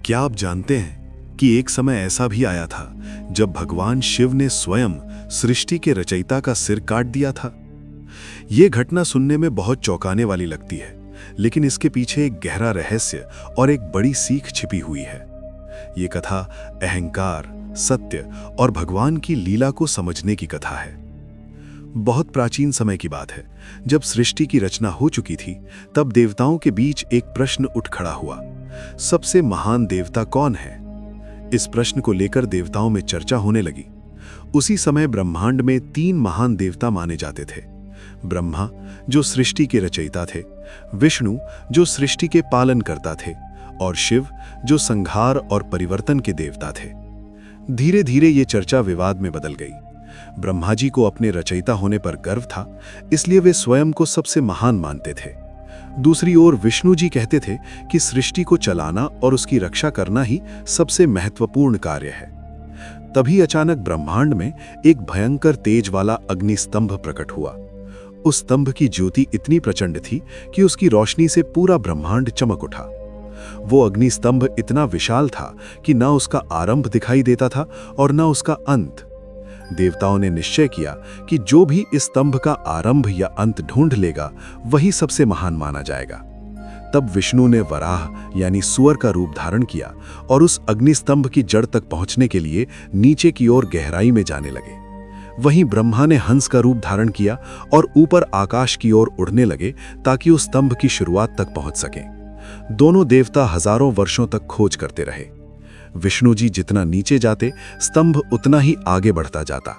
क्या आप जानते हैं कि एक समय ऐसा भी आया था जब भगवान शिव ने स्वयं सृष्टि के रचयिता का सिर काट दिया था। यह घटना सुनने में बहुत चौंकाने वाली लगती है, लेकिन इसके पीछे एक गहरा रहस्य और एक बड़ी सीख छिपी हुई है। ये कथा अहंकार, सत्य और भगवान की लीला को समझने की कथा है। बहुत प्राचीन समय की बात है, जब सृष्टि की रचना हो चुकी थी, तब देवताओं के बीच एक प्रश्न उठ खड़ा हुआ। सबसे महान देवता कौन है? इस प्रश्न को लेकर देवताओं में चर्चा होने लगी। उसी समय ब्रह्मांड में 3 महान देवता माने जाते थे। ब्रह्मा, जो सृष्टि के रचयिता थे, विष्णु, जो सृष्टि के पालन करता थे, और शिव, जो संहार और परिवर्तन के देवता थे। धीरे धीरे ये चर्चा विवाद में बदल गई। ब्रह्मा जी को अपने रचयिता होने पर गर्व था, इसलिए वे स्वयं को सबसे महान मानते थे। दूसरी ओर विष्णु जी कहते थे कि सृष्टि को चलाना और उसकी रक्षा करना ही सबसे महत्वपूर्ण कार्य है। तभी अचानक ब्रह्मांड में एक भयंकर तेज वाला अग्निस्तंभ प्रकट हुआ। उस स्तंभ की ज्योति इतनी प्रचंड थी कि उसकी रोशनी से पूरा ब्रह्मांड चमक उठा। वो अग्निस्तंभ इतना विशाल था कि न उसका आरंभ दिखाई देता था और न उसका अंत। देवताओं ने निश्चय किया कि जो भी इस स्तंभ का आरंभ या अंत ढूंढ लेगा, वही सबसे महान माना जाएगा। तब विष्णु ने वराह यानी सुअर का रूप धारण किया और उस अग्निस्तंभ की जड़ तक पहुंचने के लिए नीचे की ओर गहराई में जाने लगे। वहीं ब्रह्मा ने हंस का रूप धारण किया और ऊपर आकाश की ओर उड़ने लगे ताकि उस स्तंभ की शुरुआत तक पहुंच सके। दोनों देवता हजारों वर्षों तक खोज करते रहे। विष्णु जी जितना नीचे जाते, स्तंभ उतना ही आगे बढ़ता जाता।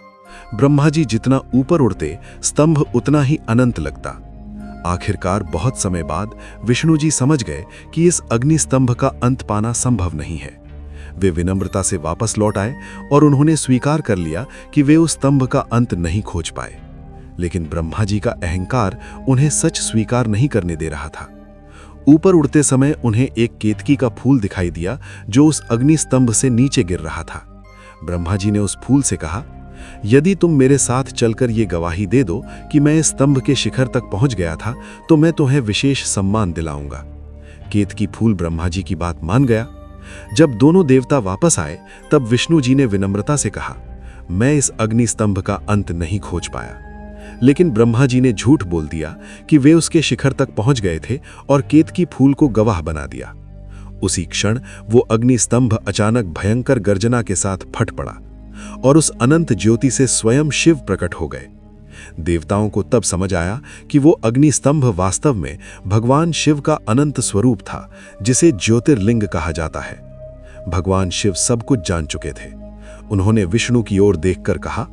ब्रह्मा जी जितना ऊपर उड़ते, स्तंभ उतना ही अनंत लगता। आखिरकार बहुत समय बाद विष्णु जी समझ गए कि इस अग्नि स्तंभ का अंत पाना संभव नहीं है। वे विनम्रता से वापस लौट आए और उन्होंने स्वीकार कर लिया कि वे उस स्तंभ का अंत नहीं खोज पाए। लेकिन ब्रह्मा जी का अहंकार उन्हें सच स्वीकार नहीं करने दे रहा था। ऊपर उड़ते समय उन्हें एक केतकी का फूल दिखाई दिया जो उस अग्नि स्तंभ से नीचे गिर रहा था। ब्रह्मा जी ने उस फूल से कहा, यदि तुम मेरे साथ चलकर ये गवाही दे दो कि मैं इस स्तंभ के शिखर तक पहुंच गया था, तो मैं तुम्हें विशेष सम्मान दिलाऊंगा। केतकी फूल ब्रह्मा जी की बात मान गया। जब दोनों देवता वापस आए, तब विष्णु जी ने विनम्रता से कहा, मैं इस अग्नि स्तंभ का अंत नहीं खोज पाया। लेकिन ब्रह्मा जी ने झूठ बोल दिया कि वे उसके शिखर तक पहुंच गए थे और केतकी फूल को गवाह बना दिया। उसी क्षण वो अग्नि स्तंभ अचानक भयंकर गर्जना के साथ फट पड़ा और उस अनंत ज्योति से स्वयं शिव प्रकट हो गए। देवताओं को तब समझ आया कि वो अग्नि स्तंभ वास्तव में भगवान शिव का अनंत स्वरूप था, जिसे ज्योतिर्लिंग कहा जाता है। भगवान शिव सब कुछ जान चुके थे। उन्होंने विष्णु की ओर देखकर कहा,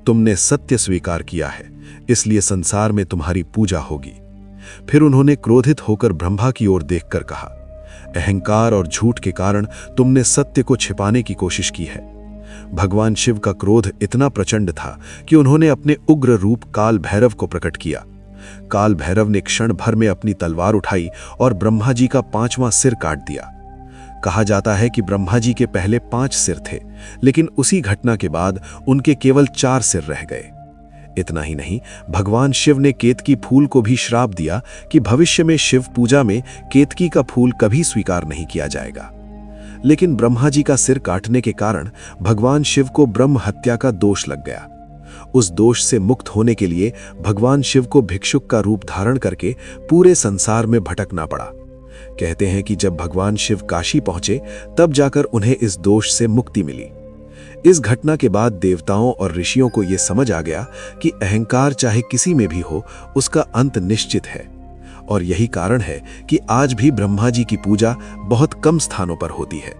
तुमने सत्य स्वीकार किया है, इसलिए संसार में तुम्हारी पूजा होगी। फिर उन्होंने क्रोधित होकर ब्रह्मा की ओर देखकर कहा, अहंकार और झूठ के कारण तुमने सत्य को छिपाने की कोशिश की है। भगवान शिव का क्रोध इतना प्रचंड था कि उन्होंने अपने उग्र रूप काल भैरव को प्रकट किया। काल भैरव ने क्षण भर में अपनी तलवार उठाई और ब्रह्मा जी का 5वां सिर काट दिया। कहा जाता है कि ब्रह्मा जी के पहले 5 सिर थे, लेकिन उसी घटना के बाद उनके केवल 4 सिर रह गए। इतना ही नहीं, भगवान शिव ने केतकी फूल को भी श्राप दिया कि भविष्य में शिव पूजा में केतकी का फूल कभी स्वीकार नहीं किया जाएगा। लेकिन ब्रह्मा जी का सिर काटने के कारण भगवान शिव को ब्रह्म हत्या का दोष लग गया। उस दोष से मुक्त होने के लिए भगवान शिव को भिक्षुक का रूप धारण करके पूरे संसार में भटकना पड़ा। कहते हैं कि जब भगवान शिव काशी पहुंचे, तब जाकर उन्हें इस दोष से मुक्ति मिली। इस घटना के बाद देवताओं और ऋषियों को यह समझ आ गया कि अहंकार चाहे किसी में भी हो, उसका अंत निश्चित है। और यही कारण है कि आज भी ब्रह्मा जी की पूजा बहुत कम स्थानों पर होती है।